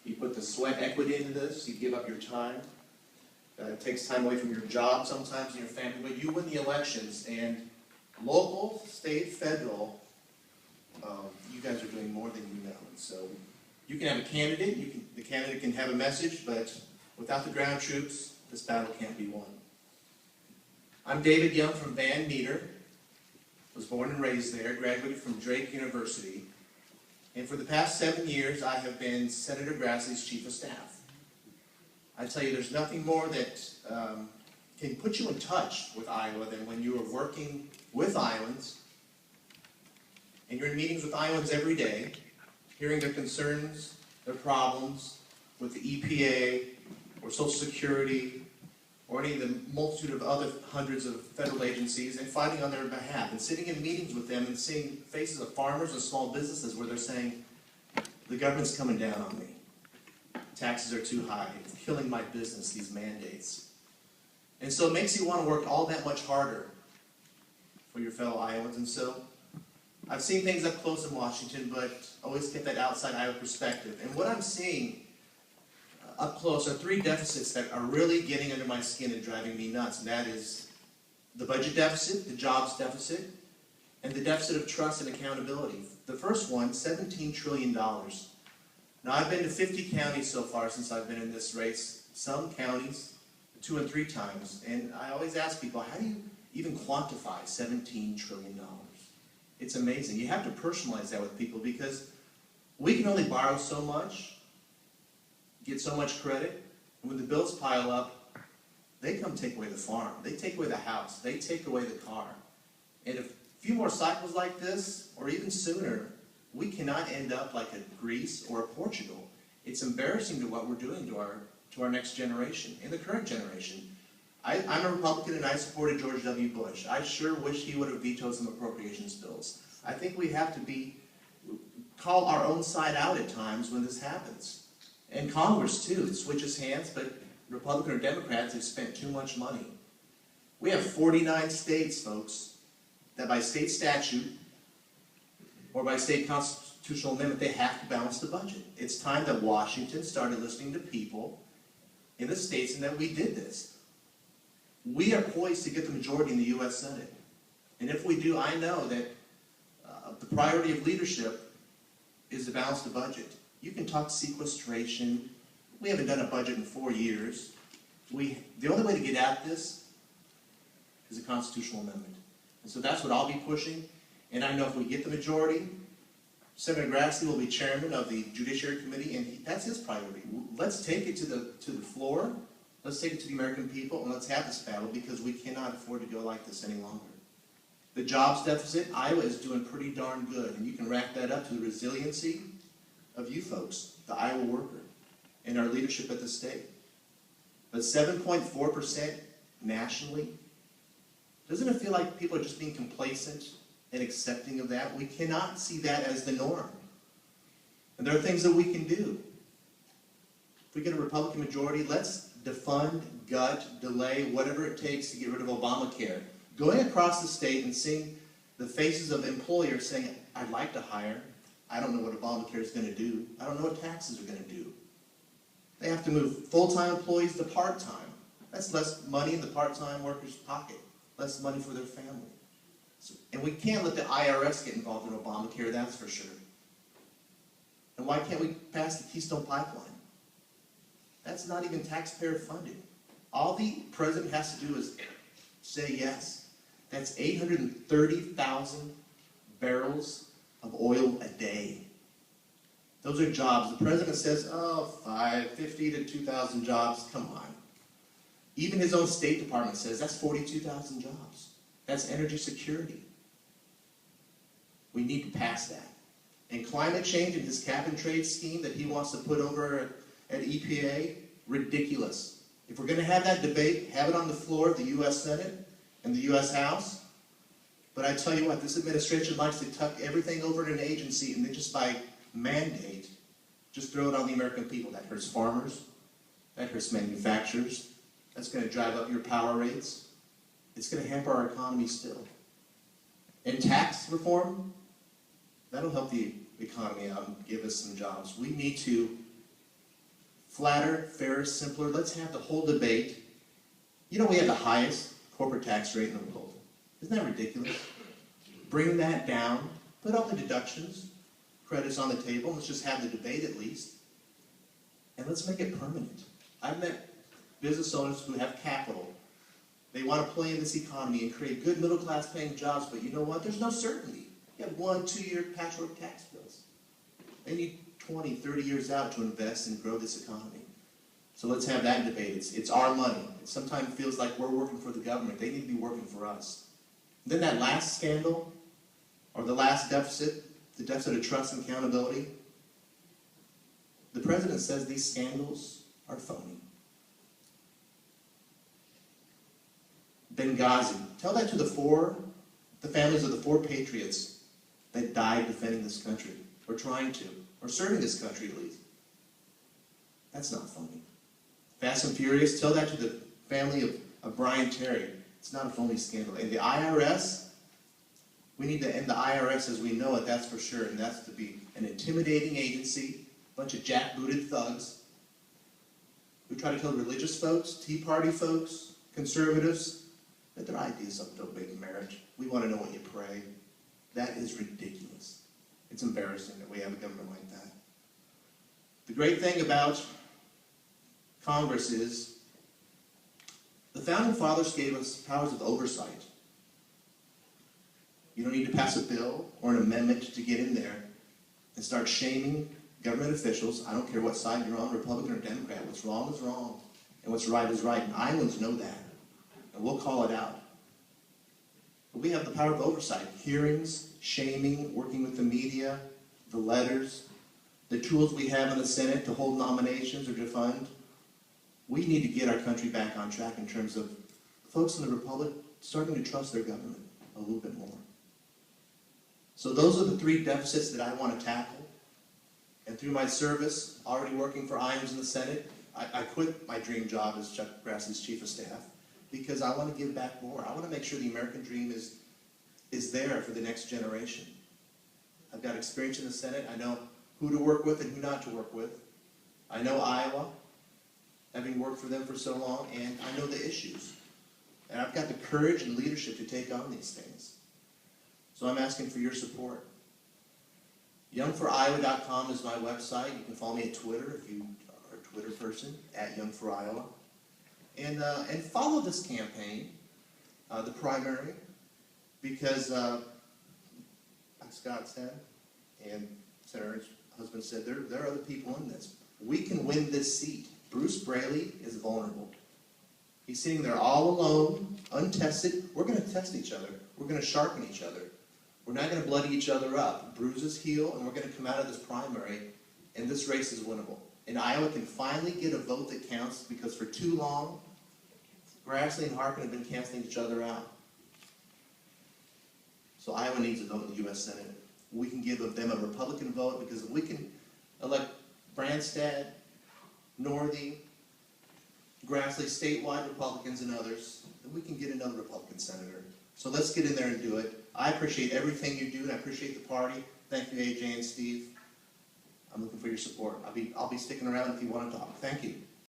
You put the sweat equity into this, you give up your time. It takes time away from your job sometimes and your family, but you win the elections, and local, state, federal, you guys are doing more than you know. So you can have a candidate, the candidate can have a message, but without the ground troops, this battle can't be won. I'm David Young from Van Meter. Was born and raised there, graduated from Drake University, and for the past 7 years I have been Senator Grassley's Chief of Staff. I tell you, there's nothing more that can put you in touch with Iowa than when you are working with Iowans, and you're in meetings with Iowans every day, hearing their concerns, their problems with the EPA, or Social Security, or any of the multitude of other hundreds of federal agencies, and fighting on their behalf, and sitting in meetings with them and seeing faces of farmers and small businesses where they're saying, the government's coming down on me. Taxes are too high. It's killing my business, these mandates. And so it makes you want to work all that much harder for your fellow Iowans. And so I've seen things up close in Washington, but always get that outside Iowa perspective. And what I'm seeing up close are three deficits that are really getting under my skin and driving me nuts. And that is the budget deficit, the jobs deficit, and the deficit of trust and accountability. The first one, $17 trillion. Now, I've been to 50 counties so far since I've been in this race, some counties 2 and 3 times, and I always ask people, how do you even quantify $17 trillion? It's amazing. You have to personalize that with people because we can only borrow so much, get so much credit, and when the bills pile up, they come take away the farm, they take away the house, they take away the car. And if a few more cycles like this, or even sooner, we cannot end up like a Greece or a Portugal. It's embarrassing to what we're doing to our next generation and the current generation. I'm a Republican and I supported George W. Bush. I sure wish he would have vetoed some appropriations bills. I think we have to call our own side out at times when this happens. And Congress too, it switches hands, but Republican or Democrats have spent too much money. We have 49 states, folks, that by state statute or by state constitutional amendment, they have to balance the budget. It's time that Washington started listening to people in the states and that we did this. We are poised to get the majority in the U.S. Senate. And if we do, I know that the priority of leadership is to balance the budget. You can talk sequestration. We haven't done a budget in 4 years. The only way to get at this is a constitutional amendment. And so that's what I'll be pushing. And I know if we get the majority, Senator Grassley will be chairman of the Judiciary Committee, and that's his priority. Let's take it to the floor, let's take it to the American people, and let's have this battle because we cannot afford to go like this any longer. The jobs deficit, Iowa is doing pretty darn good, and you can rack that up to the resiliency of you folks, the Iowa worker, and our leadership at the state. But 7.4% nationally, doesn't it feel like people are just being complacent and accepting of that? We cannot see that as the norm. And there are things that we can do. If we get a Republican majority, let's defund, gut, delay, whatever it takes to get rid of Obamacare. Going across the state and seeing the faces of employers saying, I'd like to hire, I don't know what Obamacare is going to do, I don't know what taxes are going to do. They have to move full-time employees to part-time. That's less money in the part-time worker's pocket, less money for their family. And we can't let the IRS get involved in Obamacare, that's for sure. And why can't we pass the Keystone Pipeline? That's not even taxpayer funded. All the president has to do is say yes. That's 830,000 barrels of oil a day. Those are jobs. The president says, oh, 50 to 2,000 jobs, come on. Even his own State Department says that's 42,000 jobs. That's energy security. We need to pass that. And climate change and his cap and trade scheme that he wants to put over at EPA, ridiculous. If we're going to have that debate, have it on the floor of the U.S. Senate and the U.S. House. But I tell you what, this administration likes to tuck everything over in an agency and then just by mandate, just throw it on the American people. That hurts farmers. That hurts manufacturers. That's going to drive up your power rates. It's going to hamper our economy still. And tax reform, that'll help the economy out and give us some jobs. We need to flatter, fairer, simpler. Let's have the whole debate. You know, we have the highest corporate tax rate in the world. Isn't that ridiculous? Bring that down, put all the deductions, credits on the table, let's just have the debate at least, and let's make it permanent. I've met business owners who have capital. They want to play in this economy and create good middle-class paying jobs, but you know what? There's no certainty. You have 1-2 year patchwork tax bills. They need 20, 30 years out to invest and grow this economy. So let's have that debate. It's our money. It sometimes feels like we're working for the government. They need to be working for us. And then that last scandal, or the last deficit, the deficit of trust and accountability, the president says these scandals are phony. Benghazi. Tell that to the families of the 4 patriots that died defending this country, or trying to, or serving this country at least. That's not funny. Fast and Furious. Tell that to the family of Brian Terry. It's not a phony scandal. And the IRS, we need to end the IRS as we know it, that's for sure. And that's to be an intimidating agency, a bunch of jackbooted thugs who try to tell religious folks, Tea Party folks, conservatives, that their ideas of donating marriage. We want to know what you pray. That is ridiculous. It's embarrassing that we have a government like that. The great thing about Congress is the Founding Fathers gave us powers of oversight. You don't need to pass a bill or an amendment to get in there and start shaming government officials. I don't care what side you're on, Republican or Democrat. What's wrong is wrong, and what's right is right. And Iowans know that, and we'll call it out. But we have the power of oversight. Hearings, shaming, working with the media, the letters, the tools we have in the Senate to hold nominations or to fund. We need to get our country back on track in terms of folks in the Republic starting to trust their government a little bit more. So those are the 3 deficits that I want to tackle. And through my service, already working for Iowans in the Senate, I quit my dream job as Chuck Grassley's Chief of Staff because I want to give back more. I want to make sure the American dream is there for the next generation. I've got experience in the Senate. I know who to work with and who not to work with. I know Iowa, having worked for them for so long, and I know the issues. And I've got the courage and leadership to take on these things. So I'm asking for your support. YoungForIowa.com is my website. You can follow me at Twitter if you are a Twitter person, at YoungForIowa. And follow this campaign, the primary, because, like Scott said, and Senator's husband said, there are other people in this. We can win this seat. Bruce Braley is vulnerable. He's sitting there all alone, untested. We're going to test each other. We're going to sharpen each other. We're not going to bloody each other up. Bruises heal, and we're going to come out of this primary, and this race is winnable. And Iowa can finally get a vote that counts, because for too long, Grassley and Harkin have been canceling each other out. So Iowa needs a vote in the U.S. Senate. We can give them a Republican vote, because if we can elect Branstad, Northey, Grassley, statewide Republicans and others, then we can get another Republican senator. So let's get in there and do it. I appreciate everything you do, and I appreciate the party. Thank you, AJ and Steve. I'm looking for your support. I'll be sticking around if you want to talk. Thank you.